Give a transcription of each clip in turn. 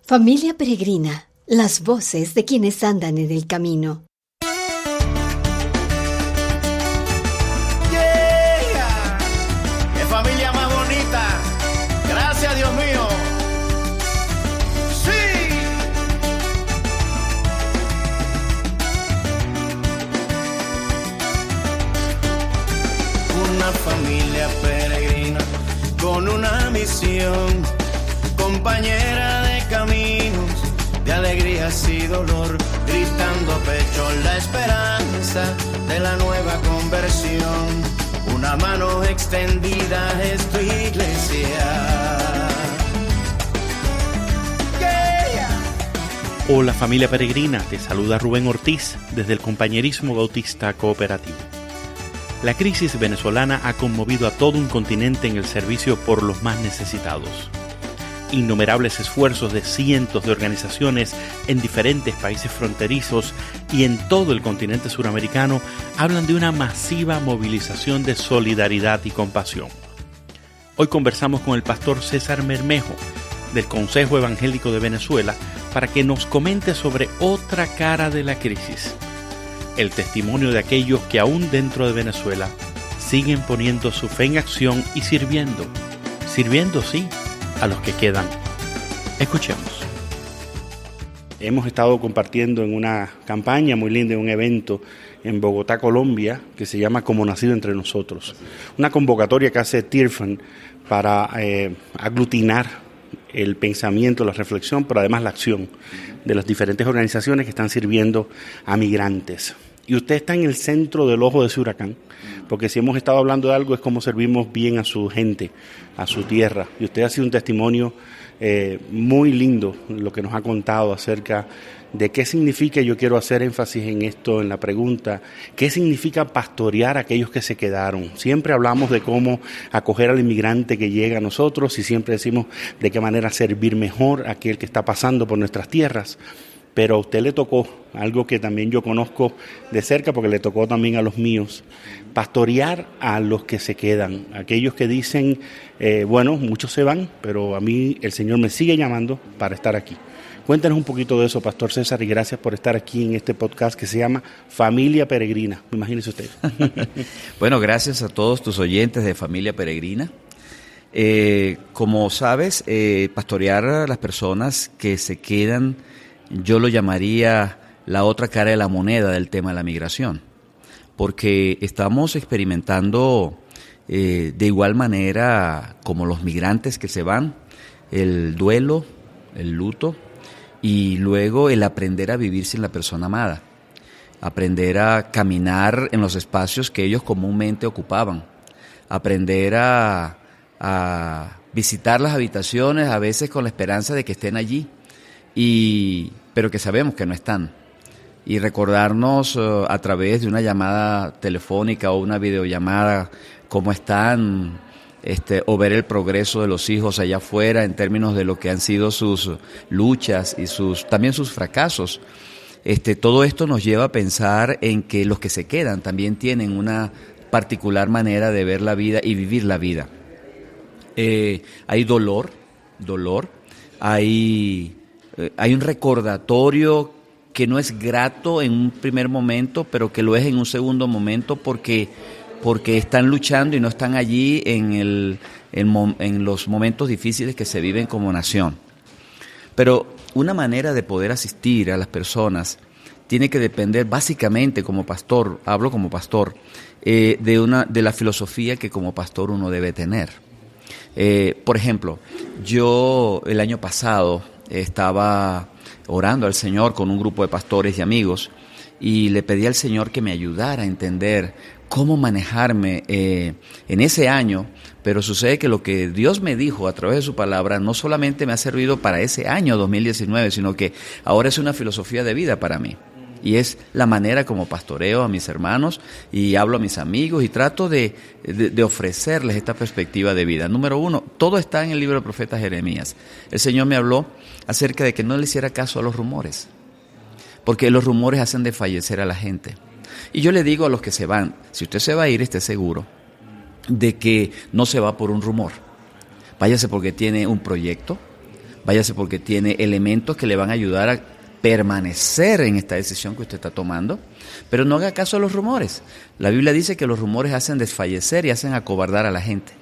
Familia Peregrina, las voces de quienes andan en el camino. ¡Yeah! ¡Qué familia más bonita! ¡Gracias, Dios mío! ¡Sí! Una familia peregrina con una misión, compañera de caminos, de alegrías y dolor, gritando a pecho la esperanza de la nueva conversión. Una mano extendida es tu iglesia. Yeah. Hola familia peregrina, te saluda Rubén Ortiz desde el Compañerismo Bautista Cooperativo. La crisis venezolana ha conmovido a todo un continente en el servicio por los más necesitados. Innumerables esfuerzos de cientos de organizaciones en diferentes países fronterizos y en todo el continente suramericano hablan de una masiva movilización de solidaridad y compasión. Hoy conversamos con el pastor César Bermejo del Consejo Evangélico de Venezuela para que nos comente sobre otra cara de la crisis, el testimonio de aquellos que aún dentro de Venezuela siguen poniendo su fe en acción y sirviendo sí, a los que quedan. Escuchemos. Hemos estado compartiendo en una campaña muy linda, en un evento en Bogotá, Colombia, que se llama Como Nacido Entre Nosotros. Una convocatoria que hace TIRFAN para aglutinar el pensamiento, la reflexión, pero además la acción de las diferentes organizaciones que están sirviendo a migrantes. Y usted está en el centro del ojo de ese huracán, porque si hemos estado hablando de algo es cómo servimos bien a su gente, a su tierra. Y usted ha sido un testimonio muy lindo, lo que nos ha contado acerca de qué significa, yo quiero hacer énfasis en esto, en la pregunta, qué significa pastorear a aquellos que se quedaron. Siempre hablamos de cómo acoger al inmigrante que llega a nosotros y siempre decimos de qué manera servir mejor a aquel que está pasando por nuestras tierras. Pero a usted le tocó algo que también yo conozco de cerca porque le tocó también a los míos, pastorear a los que se quedan, aquellos que dicen, bueno, muchos se van, pero a mí el Señor me sigue llamando para estar aquí. Cuéntanos un poquito de eso, Pastor César, y gracias por estar aquí en este podcast que se llama Familia Peregrina. Imagínese usted. Bueno, gracias a todos tus oyentes de Familia Peregrina. Como sabes, pastorear a las personas que se quedan, yo lo llamaría la otra cara de la moneda del tema de la migración, porque estamos experimentando de igual manera como los migrantes que se van, el duelo, el luto y luego el aprender a vivir sin la persona amada, aprender a caminar en los espacios que ellos comúnmente ocupaban, aprender a visitar las habitaciones a veces con la esperanza de que estén allí, pero que sabemos que no están, y recordarnos a través de una llamada telefónica o una videollamada cómo están, o ver el progreso de los hijos allá afuera en términos de lo que han sido sus luchas y también sus fracasos. Todo esto nos lleva a pensar en que los que se quedan también tienen una particular manera de ver la vida y vivir la vida. Hay dolor, hay un recordatorio que no es grato en un primer momento, pero que lo es en un segundo momento porque están luchando y no están allí en los momentos difíciles que se viven como nación. Pero una manera de poder asistir a las personas tiene que depender básicamente como pastor, hablo como pastor, de la filosofía que como pastor uno debe tener. Por ejemplo, yo el año pasado estaba orando al Señor con un grupo de pastores y amigos y le pedí al Señor que me ayudara a entender cómo manejarme en ese año, pero sucede que lo que Dios me dijo a través de su palabra no solamente me ha servido para ese año 2019, sino que ahora es una filosofía de vida para mí. Y es la manera como pastoreo a mis hermanos y hablo a mis amigos y trato de ofrecerles esta perspectiva de vida. Número uno, todo está en el libro del profeta Jeremías. El Señor me habló acerca de que no le hiciera caso a los rumores, porque los rumores hacen desfallecer a la gente. Y yo le digo a los que se van, si usted se va a ir, esté seguro de que no se va por un rumor. Váyase porque tiene un proyecto, váyase porque tiene elementos que le van a ayudar a permanecer en esta decisión que usted está tomando, pero no haga caso a los rumores. La Biblia dice que los rumores hacen desfallecer y hacen acobardar a la gente.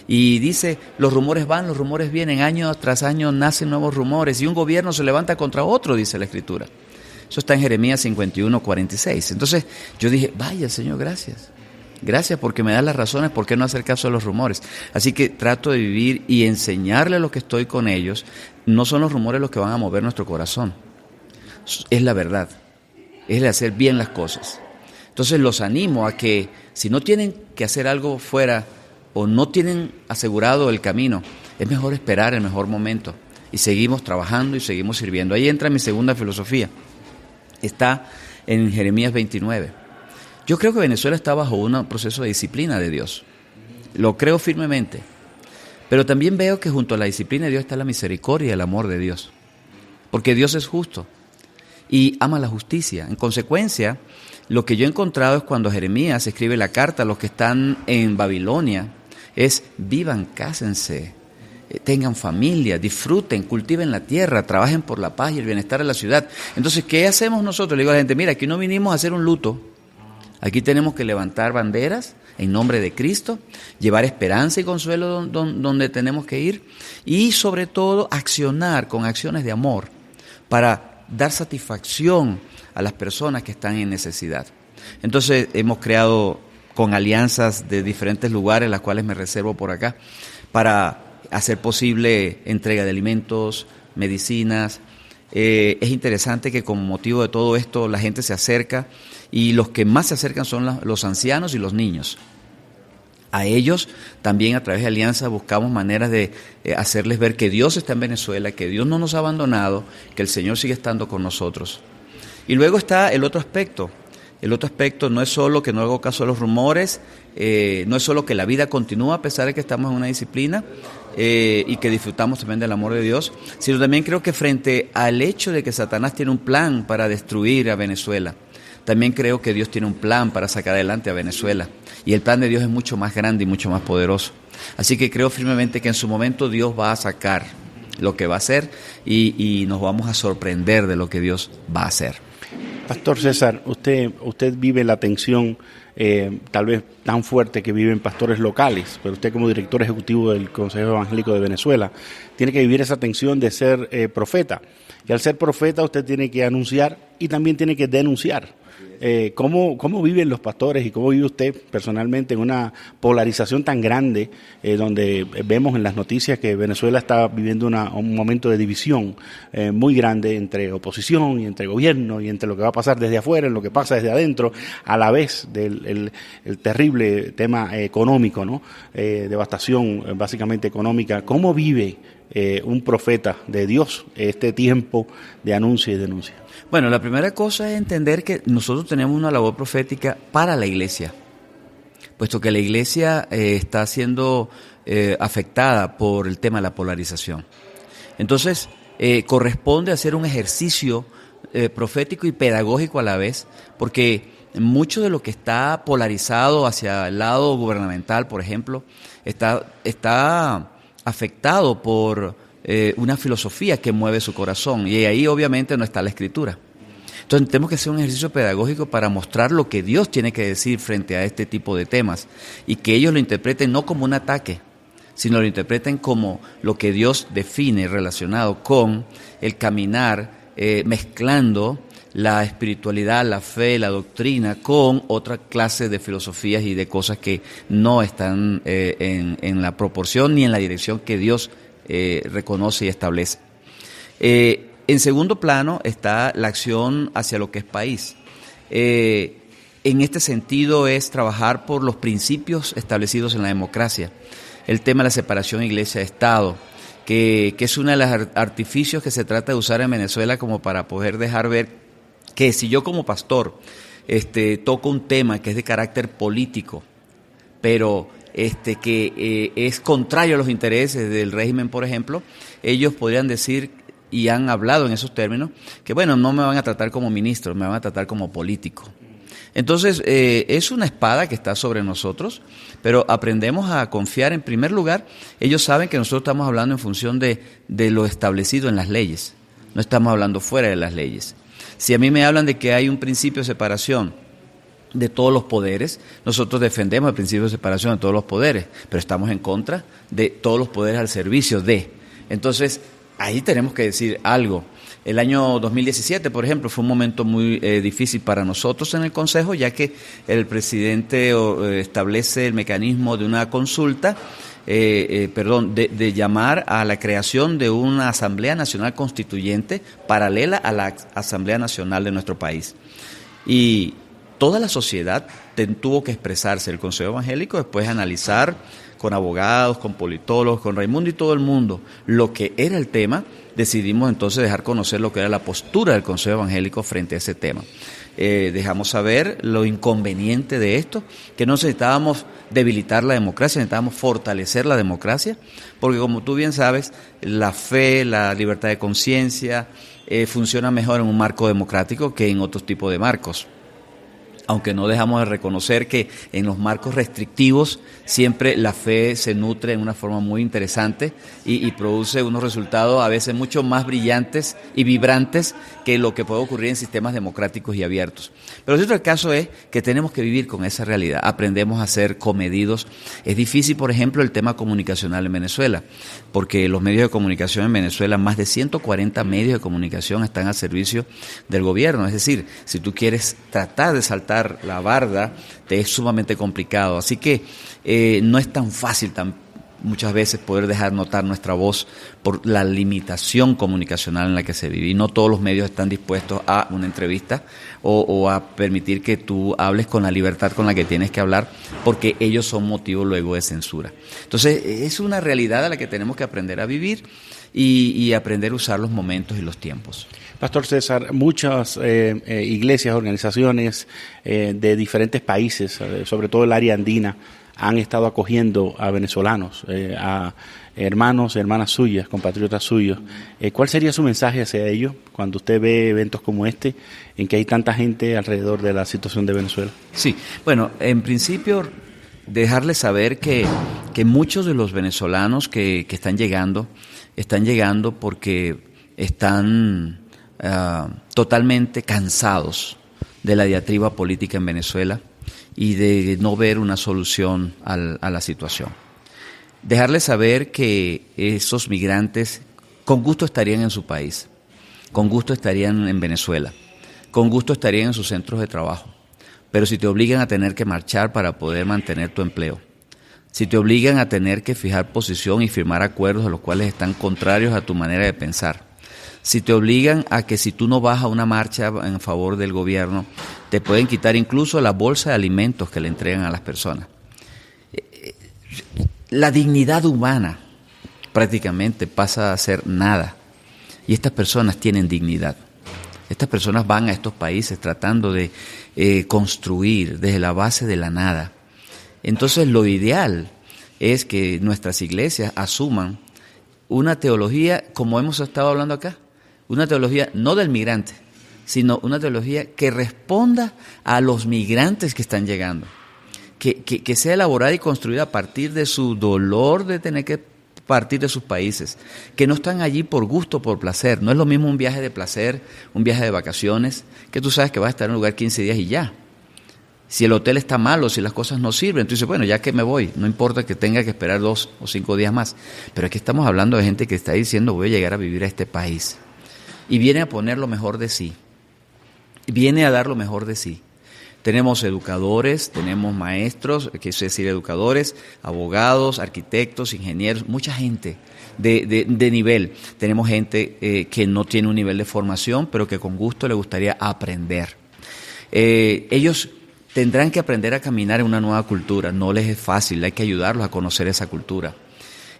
Y dice, los rumores van, los rumores vienen, año tras año nacen nuevos rumores y un gobierno se levanta contra otro, dice la Escritura. Eso está en Jeremías 51:46. Entonces yo dije, vaya Señor, gracias. Gracias porque me das las razones por qué no hacer caso a los rumores. Así que trato de vivir y enseñarle a los que estoy con ellos. No son los rumores los que van a mover nuestro corazón. Es la verdad. Es de hacer bien las cosas. Entonces los animo a que si no tienen que hacer algo fuera o no tienen asegurado el camino, es mejor esperar el mejor momento. Y seguimos trabajando y seguimos sirviendo. Ahí entra mi segunda filosofía. Está en Jeremías 29. Yo creo que Venezuela está bajo un proceso de disciplina de Dios. Lo creo firmemente. Pero también veo que junto a la disciplina de Dios está la misericordia y el amor de Dios. Porque Dios es justo y ama la justicia. En consecuencia, lo que yo he encontrado es cuando Jeremías escribe la carta a los que están en Babilonia, es vivan, cásense, tengan familia, disfruten, cultiven la tierra, trabajen por la paz y el bienestar de la ciudad. Entonces, ¿qué hacemos nosotros? Le digo a la gente, mira, aquí no vinimos a hacer un luto. Aquí tenemos que levantar banderas en nombre de Cristo, llevar esperanza y consuelo donde tenemos que ir y sobre todo accionar con acciones de amor para dar satisfacción a las personas que están en necesidad. Entonces hemos creado con alianzas de diferentes lugares, las cuales me reservo por acá, para hacer posible entrega de alimentos, medicinas. Es interesante que con motivo de todo esto la gente se acerca y los que más se acercan son los ancianos y los niños. A ellos también a través de Alianza buscamos maneras de hacerles ver que Dios está en Venezuela, que Dios no nos ha abandonado, que el Señor sigue estando con nosotros. Y luego está el otro aspecto. El otro aspecto no es solo que no hago caso a los rumores, no es solo que la vida continúa a pesar de que estamos en una disciplina y que disfrutamos también del amor de Dios, sino también creo que frente al hecho de que Satanás tiene un plan para destruir a Venezuela, también creo que Dios tiene un plan para sacar adelante a Venezuela. Y el plan de Dios es mucho más grande y mucho más poderoso. Así que creo firmemente que en su momento Dios va a sacar lo que va a hacer y nos vamos a sorprender de lo que Dios va a hacer. Pastor César, usted vive la tensión tal vez tan fuerte que viven pastores locales, pero usted como director ejecutivo del Consejo Evangélico de Venezuela tiene que vivir esa tensión de ser profeta. Y al ser profeta usted tiene que anunciar y también tiene que denunciar. ¿Cómo viven los pastores y cómo vive usted personalmente en una polarización tan grande donde vemos en las noticias que Venezuela está viviendo un momento de división muy grande entre oposición y entre gobierno y entre lo que va a pasar desde afuera y lo que pasa desde adentro, a la vez del el terrible tema económico, ¿no? Devastación básicamente económica? ¿Cómo vive un profeta de Dios este tiempo de anuncio y denuncia? Bueno, la primera cosa es entender que nosotros tenemos una labor profética para la iglesia, puesto que la iglesia está siendo afectada por el tema de la polarización. Entonces, corresponde hacer un ejercicio profético y pedagógico a la vez, porque mucho de lo que está polarizado hacia el lado gubernamental, por ejemplo, está afectado por una filosofía que mueve su corazón, y ahí obviamente no está la Escritura. Entonces tenemos que hacer un ejercicio pedagógico para mostrar lo que Dios tiene que decir frente a este tipo de temas y que ellos lo interpreten no como un ataque, sino lo interpreten como lo que Dios define relacionado con el caminar, mezclando la espiritualidad, la fe, la doctrina con otra clase de filosofías y de cosas que no están en la proporción ni en la dirección que Dios reconoce y establece. En segundo plano está la acción hacia lo que es país. En este sentido es trabajar por los principios establecidos en la democracia. El tema de la separación iglesia-estado, que es uno de los artificios que se trata de usar en Venezuela como para poder dejar ver que si yo como pastor toco un tema que es de carácter político, pero que es contrario a los intereses del régimen, por ejemplo, ellos podrían decir, y han hablado en esos términos, que bueno, no me van a tratar como ministro, me van a tratar como político. Entonces, es una espada que está sobre nosotros, pero aprendemos a confiar. En primer lugar, ellos saben que nosotros estamos hablando en función de lo establecido en las leyes, no estamos hablando fuera de las leyes. Si a mí me hablan de que hay un principio de separación de todos los poderes, nosotros defendemos el principio de separación de todos los poderes, pero estamos en contra de todos los poderes al servicio de. Entonces, ahí tenemos que decir algo. El año 2017, por ejemplo, fue un momento muy difícil para nosotros en el Consejo, ya que el presidente establece el mecanismo de una consulta, de llamar a la creación de una Asamblea Nacional Constituyente paralela a la Asamblea Nacional de nuestro país. Y toda la sociedad tuvo que expresarse. El Consejo Evangélico después de analizar con abogados, con politólogos, con Raimundo y todo el mundo lo que era el tema, decidimos entonces dejar conocer lo que era la postura del Consejo Evangélico frente a ese tema. Dejamos saber lo inconveniente de esto, que no necesitábamos debilitar la democracia, necesitábamos fortalecer la democracia, porque como tú bien sabes, la fe, la libertad de conciencia funciona mejor en un marco democrático que en otros tipos de marcos. Aunque no dejamos de reconocer que en los marcos restrictivos siempre la fe se nutre en una forma muy interesante y produce unos resultados a veces mucho más brillantes y vibrantes que lo que puede ocurrir en sistemas democráticos y abiertos. Pero el caso es que tenemos que vivir con esa realidad, aprendemos a ser comedidos. Es difícil, por ejemplo, el tema comunicacional en Venezuela, porque los medios de comunicación en Venezuela, más de 140 medios de comunicación están al servicio del gobierno. Es decir, si tú quieres tratar de saltar la barda, te es sumamente complicado. Así que no es tan fácil muchas veces poder dejar notar nuestra voz por la limitación comunicacional en la que se vive. Y no todos los medios están dispuestos a una entrevista o a permitir que tú hables con la libertad con la que tienes que hablar, porque ellos son motivo luego de censura. Entonces, es una realidad a la que tenemos que aprender a vivir y aprender a usar los momentos y los tiempos. Pastor César, muchas iglesias, organizaciones de diferentes países, sobre todo el área andina, han estado acogiendo a venezolanos, a hermanos, hermanas suyas, compatriotas suyos. ¿Cuál sería su mensaje hacia ellos cuando usted ve eventos como este, en que hay tanta gente alrededor de la situación de Venezuela? Sí, bueno, en principio dejarles saber que muchos de los venezolanos que están llegando porque están totalmente cansados de la diatriba política en Venezuela y de no ver una solución a la situación. Dejarles saber que esos migrantes con gusto estarían en su país, con gusto estarían en Venezuela, con gusto estarían en sus centros de trabajo, pero si te obligan a tener que marchar para poder mantener tu empleo, si te obligan a tener que fijar posición y firmar acuerdos a los cuales están contrarios a tu manera de pensar, si te obligan a que si tú no vas a una marcha en favor del gobierno, te pueden quitar incluso la bolsa de alimentos que le entregan a las personas. La dignidad humana prácticamente pasa a ser nada. Y estas personas tienen dignidad. Estas personas van a estos países tratando de construir desde la base de la nada. Entonces lo ideal es que nuestras iglesias asuman una teología, como hemos estado hablando acá, una teología no del migrante, sino una teología que responda a los migrantes que están llegando, que sea elaborada y construida a partir de su dolor de tener que partir de sus países, que no están allí por gusto, por placer. No es lo mismo un viaje de placer, un viaje de vacaciones, que tú sabes que vas a estar en un lugar 15 días y ya. Si el hotel está malo, si las cosas no sirven, tú dices, bueno, ya que me voy, no importa que tenga que esperar 2 o 5 días más. Pero aquí estamos hablando de gente que está diciendo, voy a llegar a vivir a este país. Y viene a poner lo mejor de sí, viene a dar lo mejor de sí. Tenemos educadores, tenemos maestros, que es decir, educadores, abogados, arquitectos, ingenieros, mucha gente de nivel. Tenemos gente que no tiene un nivel de formación, pero que con gusto le gustaría aprender. Ellos tendrán que aprender a caminar en una nueva cultura, no les es fácil, hay que ayudarlos a conocer esa cultura.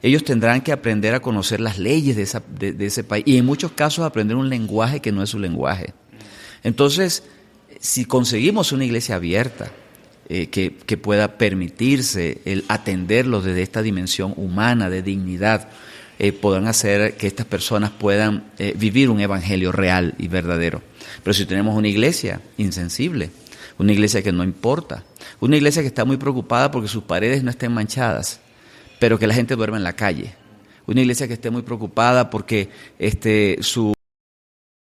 Ellos tendrán que aprender a conocer las leyes de ese país y en muchos casos aprender un lenguaje que no es su lenguaje. Entonces, si conseguimos una iglesia abierta que pueda permitirse el atenderlos desde esta dimensión humana de dignidad, podrán hacer que estas personas puedan vivir un evangelio real y verdadero. Pero si tenemos una iglesia insensible, una iglesia que no importa, una iglesia que está muy preocupada porque sus paredes no estén manchadas, pero que la gente duerma en la calle, una iglesia que esté muy preocupada porque su